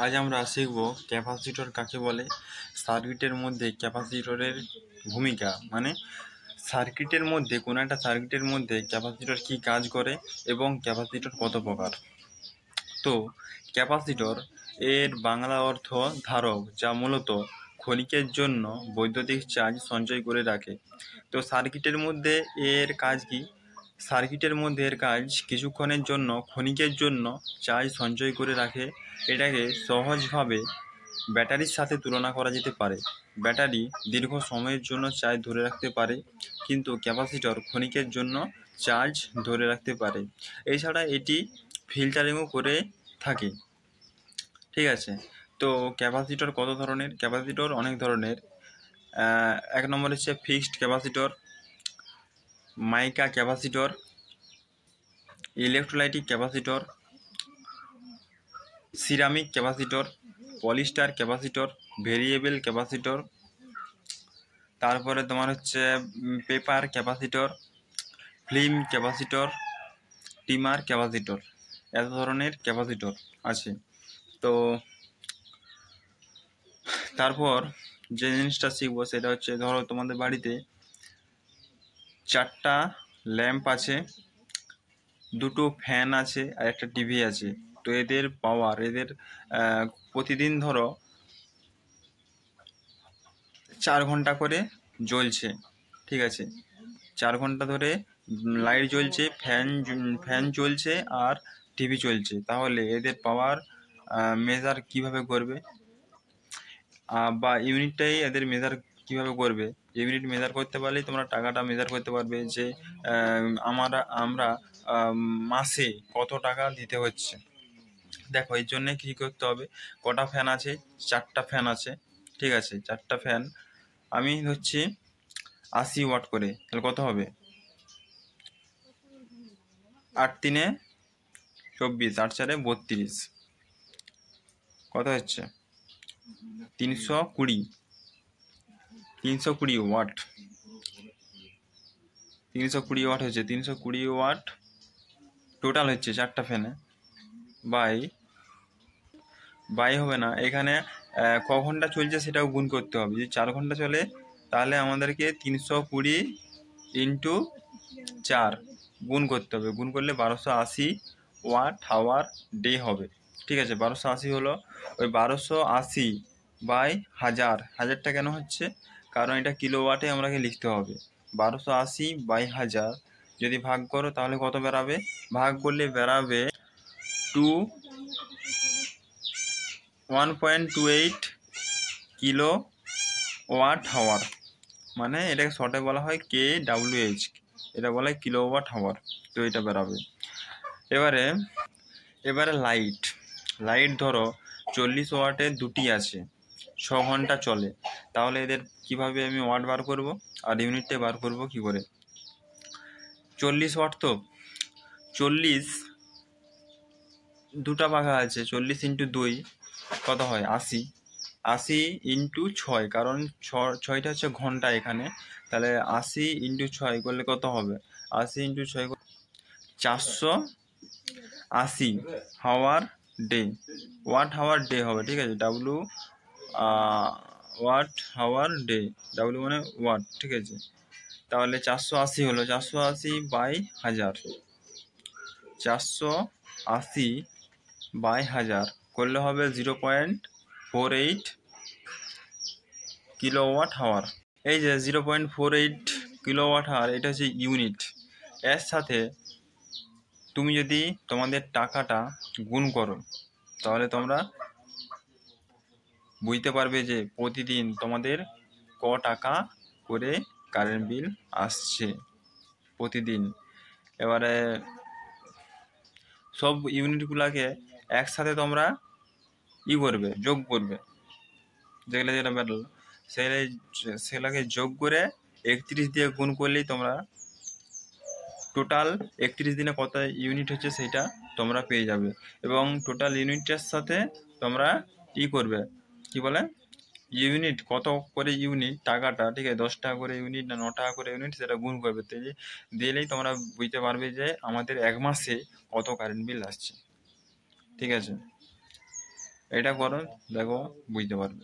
আজ আমরা শিখব ক্যাপাসিটর কাকে বলে, সার্কিটের মধ্যে ক্যাপাসিটরের ভূমিকা, মানে সার্কিটের মধ্যে কোনো একটা সার্কিটের মধ্যে ক্যাপাসিটর কী কাজ করে এবং ক্যাপাসিটর কত প্রকার। তো ক্যাপাসিটর এর বাংলা অর্থ ধারক, যা মূলত ক্ষণিকের জন্য বৈদ্যুতিক চার্জ সঞ্চয় করে রাখে। তো সার্কিটের মধ্যে এর কাজ কি? সার্কিটের মধ্যে এর কাজ কিছুক্ষণের জন্য, ক্ষণিকের জন্য চার্জ সঞ্চয় করে রাখে। এটাকে সহজভাবে ব্যাটারির সাথে তুলনা করা যেতে পারে। ব্যাটারি দীর্ঘ সময়ের জন্য চার্জ ধরে রাখতে পারে, কিন্তু ক্যাপাসিটর ক্ষণিকের জন্য চার্জ ধরে রাখতে পারে। এছাড়া এটি ফিল্টারিংও করে থাকে। ঠিক আছে, তো ক্যাপাসিটর কত ধরনের? ক্যাপাসিটর অনেক ধরনের। এক নম্বর হচ্ছে fixed capacitor, mica capacitor, electrolytic capacitor, ceramic capacitor, polyester capacitor, variable capacitor, তারপরে তোমার হচ্ছে paper capacitor, film capacitor, trimmer capacitor. এত ধরনের ক্যাপাসিটর আছে। তো তারপর যে জিনিসটা শিখবো সেটা হচ্ছে, ধরো তোমাদের বাড়িতে 4টা ল্যাম্প আছে, 2টো ফ্যান আছে আর একটা টিভি আছে। তো এদের পাওয়ার, এদের প্রতিদিন ধরো 4 ঘন্টা করে জ্বলছে। ঠিক আছে, 4 ঘন্টা ধরে লাইট জ্বলছে, ফ্যান চলছে আর টিভি চলছে। তাহলে এদের পাওয়ার মেজার কিভাবে করবে, বা ইউনিটটাই এদের মেজার কিভাবে করবে? ইউনিট মেজার করতে পারলেই তোমরা টাকাটা মেজার করতে পারবে যে আমরা মাসে কত টাকা দিতে হচ্ছে। দেখো, এর জন্য কী করতে হবে? কটা ফ্যান আছে? 4টা ফ্যান আছে। ঠিক আছে, 4টা ফ্যান আমি হচ্ছে 80 ওয়াট করে, তাহলে কত হবে? 8 3 24, 8 4 32, কত হচ্ছে? 320 ওয়াট। 320 ওয়াট হচ্ছে, 320 ওয়াট টোটাল হচ্ছে 4টা ফ্যানে। বাই হবে না, এখানে ক ঘন্টা চলছে সেটাও গুণ করতে হবে। যদি 4 ঘন্টা চলে তাহলে আমাদেরকে 320 ইন্টু 4 গুণ করতে হবে। গুণ করলে 1280 ওয়াট আওয়ার ডে হবে। ঠিক আছে, 1280 হলো। ওই 1280 বাই 1000, হাজারটা কেন হচ্ছে? কারণ এটা কিলোওয়াটে আমাকে লিখতে হবে। 1280 বাই 1000 যদি ভাগ করো তাহলে কত বেরাবে? ভাগ করলে বেরাবে 1.28 কিলো ওয়াট আওয়ার। মানে এটাকে শর্টে বলা হয় KWH, এটা বলা হয় কিলো ওয়াট আওয়ার। তো এটা বেরাবে। এবারে লাইট ধরো 40 ওয়াটের 2টি আছে, 6 ঘন্টা চলে। তাহলে এদের কিভাবে আমি ওয়াট বার করব আর ইউনিটটা বার করব কি করে? 40 ওয়াট, তো 40, 2টা পাখা আছে, 40 ইন্টু 2 কত হয়? 80। 80 ইন্টু 6, কারণ 6টা হচ্ছে ঘন্টা এখানে। তাহলে 80 ইন্টু 6 করলে কত হবে? 80 ইন্টু 6 480 হাওয়ার ডে, ওয়াট হাওয়ার ডে হবে। ঠিক আছে, ওয়াট হাওয়ার ডে, ডাব্লু মানে ওয়াট। ঠিক আছে, তাহলে 480 হলো, 480 বাই 1000, 480 বাই 1000 করলে হবে 0.48 কিলোওয়াট আওয়ার। এই যে 0.48 কিলোওয়াট আওয়ার, এটা হচ্ছে ইউনিট। এর সাথে তুমি যদি তোমাদের টাকাটা গুণ করো তাহলে তোমরা বুঝতে পারবে যে প্রতিদিন তোমাদের ক টাকা করে কারেন্ট বিল আসছে প্রতিদিন। এবারে সব ইউনিটগুলোকে একসাথে তোমরা করবে, যোগ করবে। যেটা বেরোলো সেগুলোকে যোগ করে 31 দিয়ে গুণ করলেই তোমরা টোটাল 31 দিনে কত ইউনিট হচ্ছে সেটা তোমরা পেয়ে যাবে। এবং টোটাল ইউনিটের সাথে তোমরা করবে, কি বলে, ইউনিট কত করে ইউনিট টাকাটা, ঠিক আছে, 10 টাকা করে ইউনিট না 9 টাকা করে ইউনিট, সেটা গুণ করবে। দিলেই তোমরা বুঝতে পারবে যে আমাদের 1 মাসে কত কারেন্ট বিল আসছে। ঠিক আছে, এটা করো, দেখো বুঝতে পারবে।